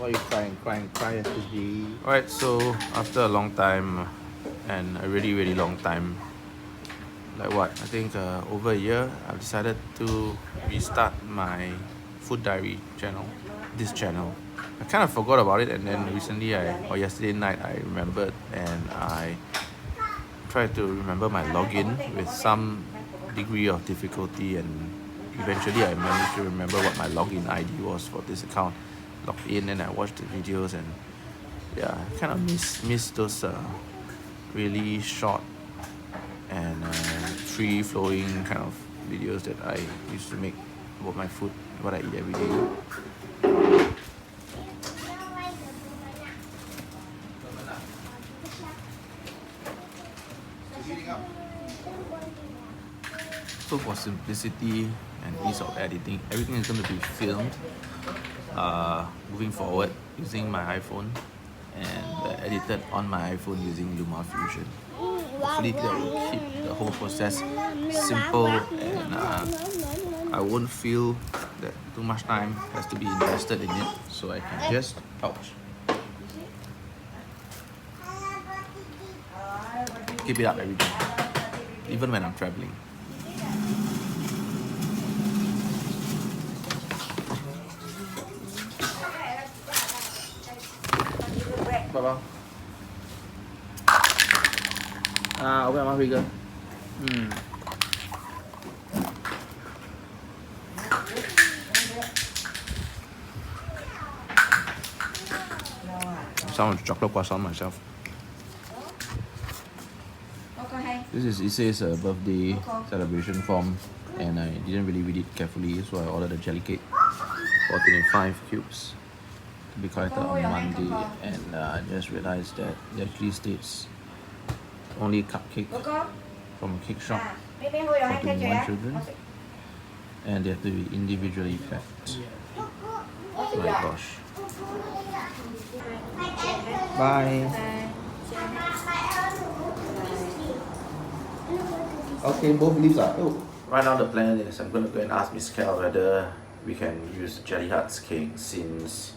Why are you crying yesterday? Alright, so after a long time, and a really long time, like what, I think over a year, I've decided to restart my food diary channel, this channel. I kind of forgot about it, and then recently or yesterday night I remembered, and I tried to remember my login with some degree of difficulty, and eventually I managed to remember what my login ID was for this account. Logged in and I watched the videos, and yeah, I kind of miss those really short and free-flowing kind of videos that I used to make about my food, what I eat every day. So for simplicity and ease of editing, everything is going to be filmed moving forward using my iPhone and edited on my iPhone using LumaFusion. Hopefully that will keep the whole process simple, and I won't feel that too much time has to be invested in it, so I can just keep it up every day, even when I'm traveling. Bye-bye. Okay, Mas Riga. Some chocolate croissant myself. This is Issei's birthday celebration form, and I didn't really read it carefully, so I ordered a jelly cake for 25 cubes to be collected on Monday, and I just realized that it actually states only cupcake from a cake shop for 21 children, and they have to be individually packed. My gosh. Bye. Okay, both leaves are. Oh. Right now the plan is I'm going to go and ask Miss Kel whether we can use Jelly Hearts cake, since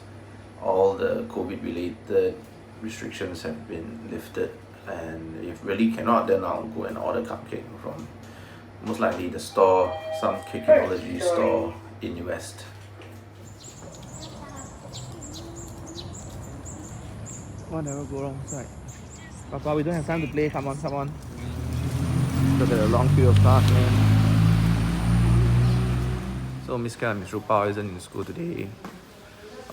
all the COVID related restrictions have been lifted, and if really cannot, then I'll go and order cupcake from most likely the store, some Cakeology store in West. What never go wrong side. Papa, we don't have time to play. Come on. Look at a long queue of cars, man. So Miss Kel and Miss Rupao isn't in school today.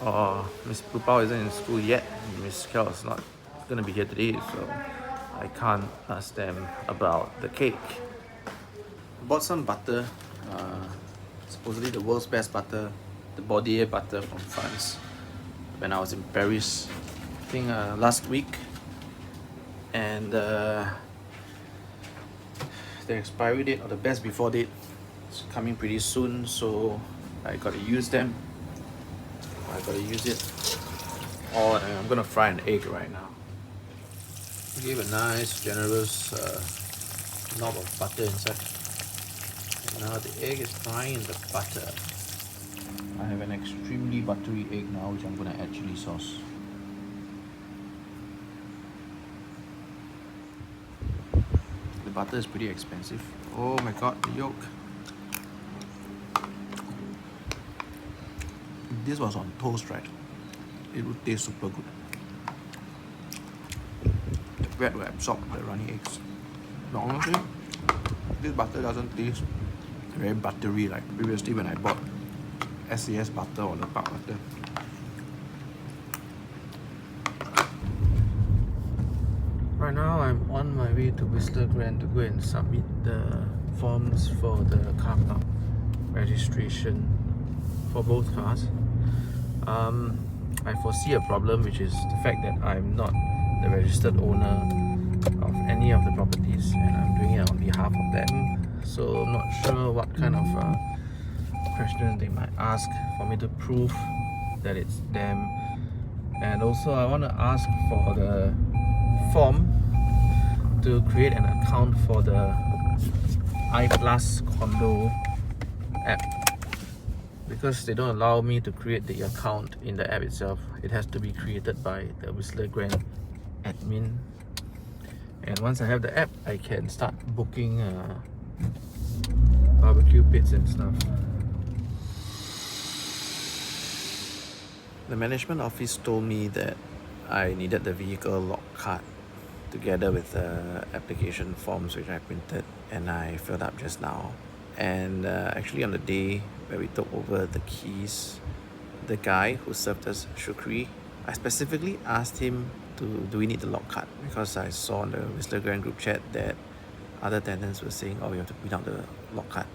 Or Miss Rupao isn't in school yet. Miss Kel is not gonna be here today, so I can't ask them about the cake. I bought some butter, supposedly the world's best butter, the Baudier butter from France, when I was in Paris, I think last week, and the expiry date, or the best before date, is coming pretty soon, so I gotta use them. I gotta use it. Oh, and I'm gonna fry an egg right now. Give a nice generous knob of butter inside. And now the egg is frying in the butter. I have an extremely buttery egg now, which I'm gonna add chili sauce. The butter is pretty expensive. Oh my god, the yolk. If this was on toast, right, it would taste super good. The bread will absorb the runny eggs. But honestly, this butter doesn't taste very buttery like previously when I bought SAS butter or the Park butter. Right now I'm on my way to Whistler Grand to go and submit the forms for the car park registration for both cars. I foresee a problem, which is the fact that I'm not the registered owner of any of the properties, and I'm doing it on behalf of them. So I'm not sure what kind of question they might ask for me to prove that it's them. And also I want to ask for the form to create an account for the iPlus Condo app. because they don't allow me to create the account in the app itself. It has to be created by the Whistler Grand admin. And once I have the app, I can start booking barbecue pits and stuff. The management office told me that I needed the vehicle lock card together with the application forms which I printed and I filled up just now. And actually on the day where we took over the keys, the guy who served us Shukri, I specifically asked him do we need the lock card, because I saw on the Whistler Grand group chat that other tenants were saying, oh, you have to print out the lock card.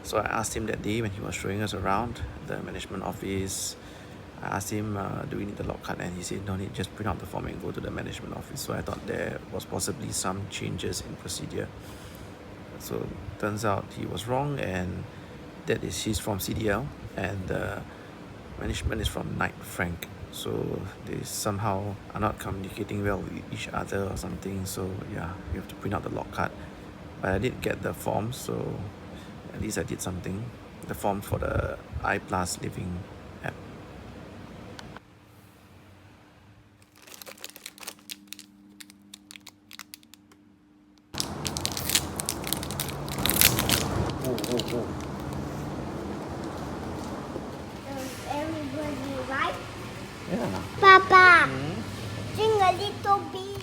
So I asked him that day when he was showing us around the management office. I asked him, do we need the lock card? And he said, no need, just print out the form and go to the management office. So I thought there was possibly some changes in procedure. So turns out he was wrong, and that is he's from CDL and the management is from Knight Frank. So they somehow are not communicating well with each other or something. So yeah, you have to print out the lock card. But I did get the form, so at least I did something. The form for the iPlus Living app. Everybody right? Yeah. Papa, sing a little bit.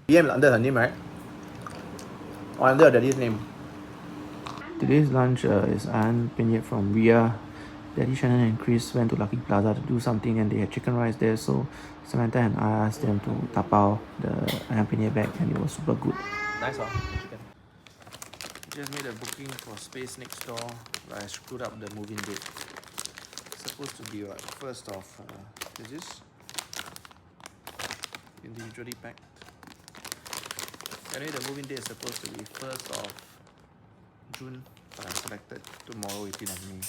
BM is under her name, right? Or under daddy's name? Today's lunch is Ayaan Penyet from Ria. Daddy, Shannon and Chris went to Lucky Plaza to do something and they had chicken rice there, so Samantha and I asked them to tapao the Ayaan Penyet back and it was super good. Nice, huh? Chicken. Just made a booking for space next door, but I screwed up the move-in date. It's supposed to be what? 1st of, is this? Individually packed. Anyway, the move-in date is supposed to be 1st of June, but I selected tomorrow, 18th of May.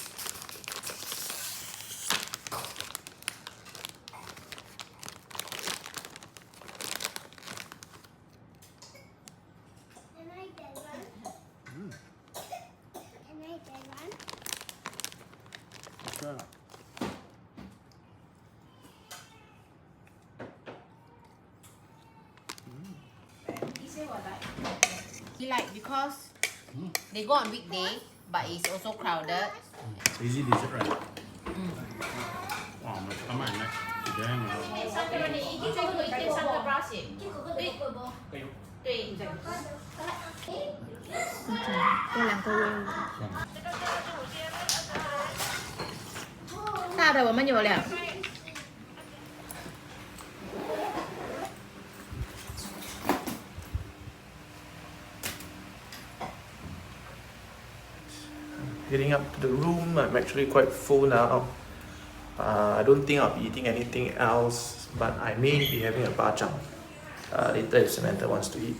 Can I get one? Can I get one? Sure. He like because they go on weekday, but it's also crowded. Easy dessert, right? Wow, much come on, next. Damn. 3个人你一定最后一天3个 brush。对。大的我们有了。Heading up to the room. I'm actually quite full now. I don't think I'll be eating anything else, but I may be having a bak chang later if Samantha wants to eat.